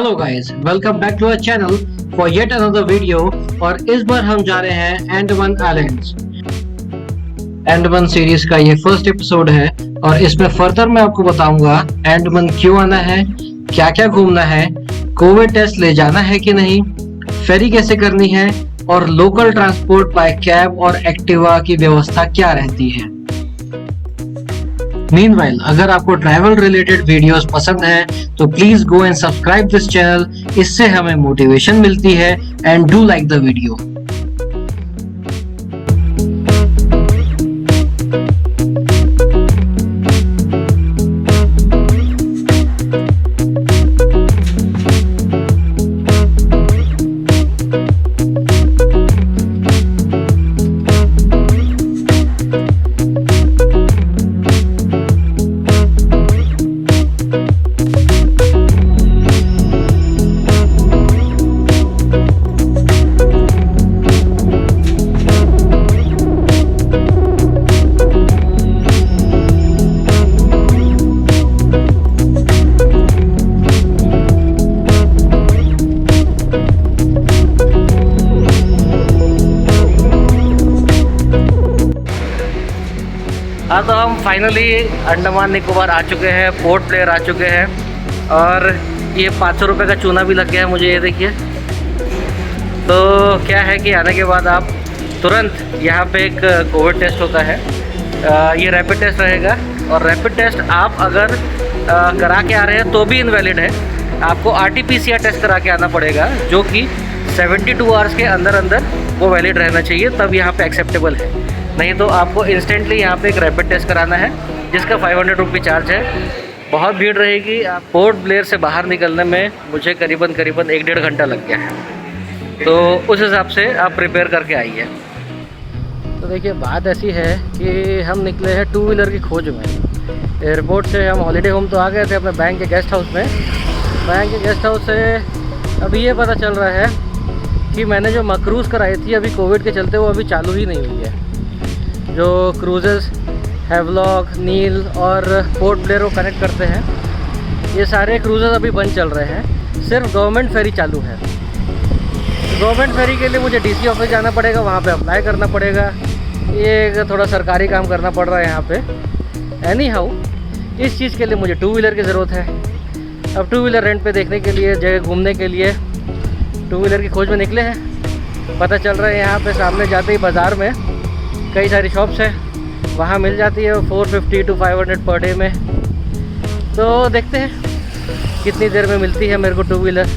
Hello guys, welcome back to our channel for yet another video. और इस बार हम जा रहे हैं अंडमान आइलैंड्स। अंडमान सीरीज का ये फर्स्ट एपिसोड है और इसमें फर्दर मैं आपको बताऊंगा अंडमान क्यों आना है, क्या क्या घूमना है, कोविड टेस्ट ले जाना है कि नहीं, फेरी कैसे करनी है और लोकल ट्रांसपोर्ट बाय कैब और एक्टिवा की व्यवस्था क्या रहती है। मीनवाइल, अगर आपको ट्रैवल रिलेटेड वीडियोस पसंद हैं तो please go and subscribe this channel. इससे हमें मोटिवेशन मिलती है and do like the video. हाँ, तो हम फाइनली अंडमान निकोबार आ चुके हैं, पोर्ट ब्लेयर आ चुके हैं और ये 500 रुपये का चूना भी लग गया है मुझे, ये देखिए। तो क्या है कि आने के बाद आप तुरंत यहाँ पे एक कोविड टेस्ट होता है, ये रैपिड टेस्ट रहेगा। और रैपिड टेस्ट आप अगर करा के आ रहे हैं तो भी इनवैलिड है, आपको RT-PCR टेस्ट करा के आना पड़ेगा, जो कि 72 आवर्स के अंदर अंदर वो वैलिड रहना चाहिए, तब यहाँ पे एक्सेप्टेबल है। नहीं तो आपको इंस्टेंटली यहाँ पे एक रैपिड टेस्ट कराना है, जिसका 500 रुपये चार्ज है। बहुत भीड़ रहेगी। आप पोर्ट ब्लेयर से बाहर निकलने में मुझे करीबन 1-1.5 घंटा लग गया है, तो उस हिसाब से आप प्रिपेयर करके आइए। तो देखिए, बात ऐसी है कि हम निकले हैं 2 व्हीलर की खोज में। एयरपोर्ट से हम हॉलीडे होम तो आ गए थे अपने बैंक के गेस्ट हाउस में। बैंक के गेस्ट हाउस से अभी ये पता चल रहा है कि मैंने जो मक्रूज़ कराई थी अभी कोविड के चलते, वो अभी चालू ही नहीं हुई है। जो क्रूजेस हैवलॉक, नील और पोर्ट ब्लेयर को कनेक्ट करते हैं, ये सारे क्रूजेस अभी बंद चल रहे हैं, सिर्फ गवर्नमेंट फेरी चालू है। गवर्नमेंट फेरी के लिए मुझे DC ऑफिस जाना पड़ेगा, वहाँ पे अप्लाई करना पड़ेगा। ये थोड़ा सरकारी काम करना पड़ रहा है यहाँ पे। एनी हाउ, इस चीज़ के लिए मुझे 2 व्हीलर की ज़रूरत है। अब 2 व्हीलर रेंट पे देखने के लिए, जगह घूमने के लिए 2 व्हीलर की खोज में निकले हैं। पता चल रहा है यहाँ पे सामने जाते ही बाज़ार में कई सारी शॉप्स हैं, वहाँ मिल जाती है 450 to 500 पर डे में। तो देखते हैं कितनी देर में मिलती है मेरे को 2 व्हीलर।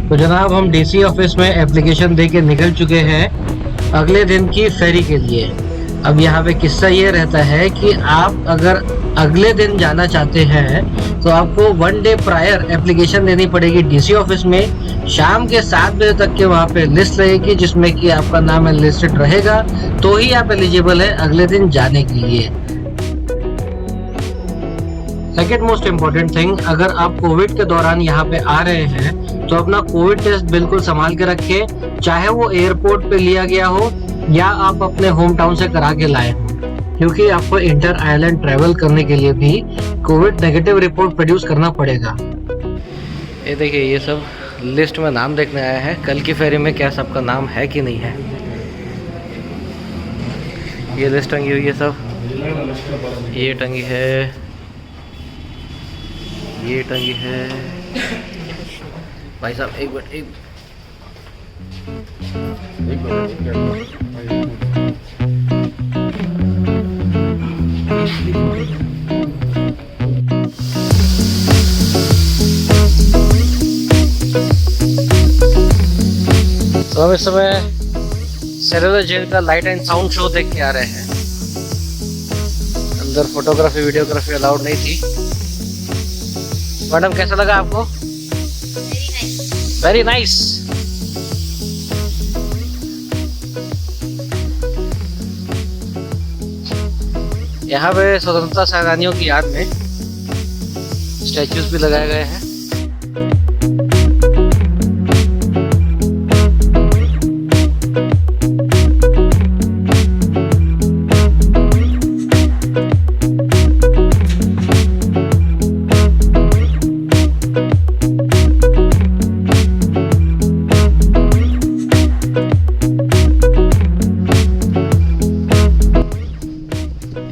तो जनाब, हम DC ऑफिस में एप्लीकेशन दे के निकल चुके हैं अगले दिन की फेरी के लिए। अब यहाँ पे किस्सा ये रहता है कि आप अगर अगले दिन जाना चाहते हैं तो आपको 1 डे प्रायर एप्लीकेशन देनी पड़ेगी DC ऑफिस में। शाम के 7 बजे तक के वहाँ पे लिस्ट रहेगी, जिसमें कि आपका नाम लिस्टेड रहेगा, तो ही आप एलिजिबल है अगले दिन जाने के लिए। सेकेंड मोस्ट इम्पोर्टेंट थिंग, अगर आप कोविड के दौरान यहाँ पे आ रहे हैं तो अपना कोविड टेस्ट बिल्कुल संभाल के रखें, चाहे वो एयरपोर्ट पे लिया गया हो या आप अपने होम टाउन से करा के लाए हो, क्योंकि आपको इंटर आइलैंड ट्रैवल करने के लिए भी कोविड नेगेटिव रिपोर्ट प्रोड्यूस करना पड़ेगा। ये देखिए, ये सब लिस्ट में नाम देखने आया है, कल की फेरी में क्या सबका नाम है कि नहीं है। ये लिस्ट टंगी हुई है सब, ये टंगी है, ये टंगी है। भाई साहब एक मिनट, तो हम इस समय सेलुलर जेल का लाइट एंड साउंड शो देख के आ रहे हैं। अंदर फोटोग्राफी वीडियोग्राफी अलाउड नहीं थी। मैडम, कैसा लगा आपको? Very nice. यहाँ पे स्वतंत्रता सेनानियों की याद में स्टैचूज भी लगाए गए हैं।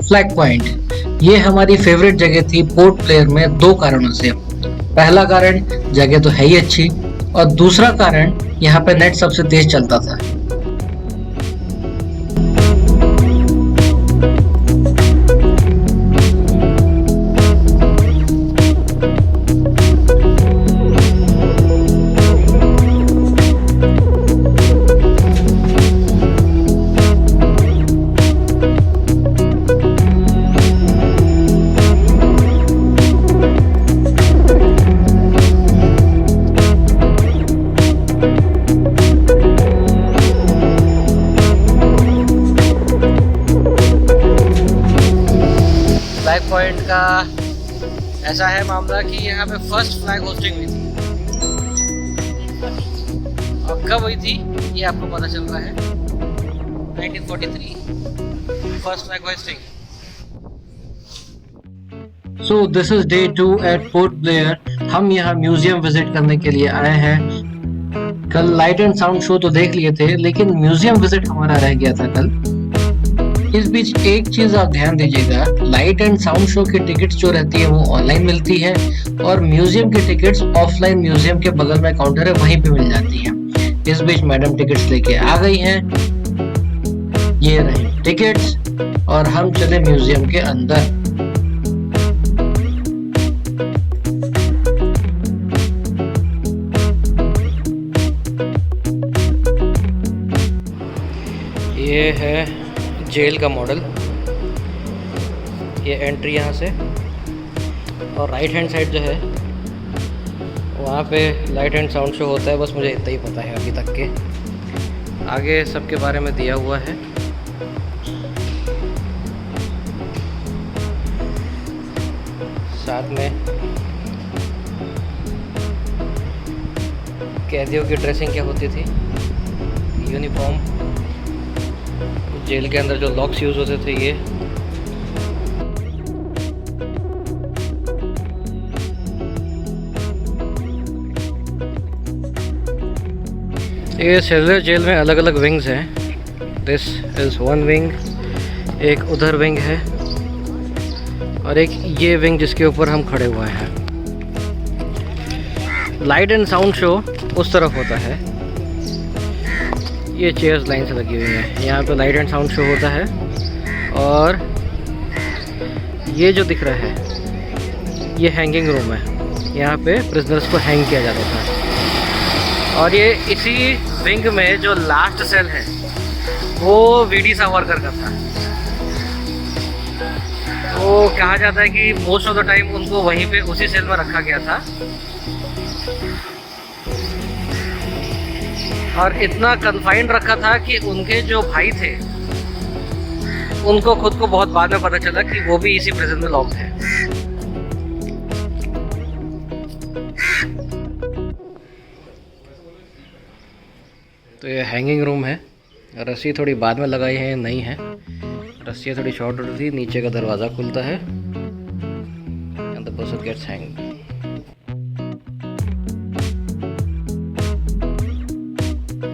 फ्लैग पॉइंट ये हमारी फेवरेट जगह थी पोर्ट ब्लेयर में, दो कारणों से। पहला कारण, जगह तो है ही अच्छी, और दूसरा कारण, यहाँ पे नेट सबसे तेज चलता था। फ्लैग पॉइंट का ऐसा है मामला कि यहाँ पे फर्स्ट फ्लैग होस्टिंग हुई थी, और कब हुई थी ये आपको पता चल रहा है, 1943 first flag hosting. So this is day 2 at Port Blair. हम यहाँ म्यूजियम विजिट करने के लिए आए हैं। कल लाइट एंड साउंड शो तो देख लिए थे, लेकिन म्यूजियम विजिट हमारा रह गया था कल। इस बीच एक चीज आप ध्यान दीजिएगा, लाइट एंड साउंड शो की टिकट्स जो रहती है वो ऑनलाइन मिलती है, और म्यूजियम की टिकट्स ऑफलाइन म्यूजियम के बगल में काउंटर है वहीं पे मिल जाती हैं। इस बीच मैडम टिकट्स लेके आ गई हैं, ये रही टिकट्स, और हम चले म्यूजियम के अंदर। ये है जेल का मॉडल, ये एंट्री यहाँ से, और राइट हैंड साइड जो है वहाँ पे लाइट एंड साउंड शो होता है। बस मुझे इतना ही पता है अभी तक के, आगे सबके बारे में दिया हुआ है। साथ में कैदियों की ड्रेसिंग क्या होती थी, यूनिफॉर्म, जेल के अंदर जो लॉक्स यूज होते थे ये सेलुलर जेल में अलग अलग विंग्स हैं। दिस इज़ वन विंग, एक उधर विंग है, और एक ये विंग जिसके ऊपर हम खड़े हुए हैं। लाइट एंड साउंड शो उस तरफ होता है, ये चेयर्स लाइन से लगी हुई है, यहाँ पे लाइट एंड साउंड शो होता है। और ये जो दिख रहा है ये हैंगिंग रूम है, यहाँ पे प्रिजनर्स को हैंग किया जाता था। और ये इसी विंग में जो लास्ट सेल है वो वीडी सावरकर का था। तो कहा जाता है कि मोस्ट ऑफ द टाइम उनको वहीं पे उसी सेल में रखा गया था, और इतना कन्फाइंड रखा था कि उनके जो भाई थे उनको खुद को बहुत बाद में पता चला कि वो भी इसी प्रिजन में लॉक्ड है। तो ये हैंगिंग रूम है, रस्सी थोड़ी बाद में लगाई है, नई है, रस्सी थोड़ी शॉर्ट होती थी, नीचे का दरवाज़ा खुलता है and the person gets hanged.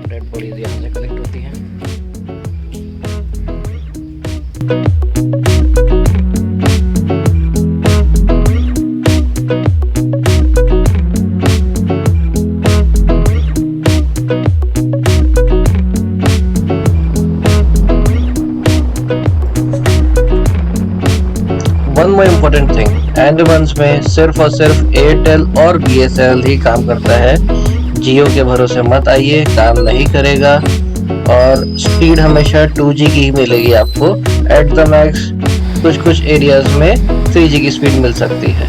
Dead bodies यहाँ से कलेक्ट होती हैं। One more important thing, Andamans में सिर्फ और सिर्फ एयरटेल और बीएसएनएल ही काम करता है। जियो के भरोसे मत आइए, काम नहीं करेगा, और स्पीड हमेशा 2G की ही मिलेगी आपको। एट द मैक्स कुछ एरियाज में 3G की स्पीड मिल सकती है।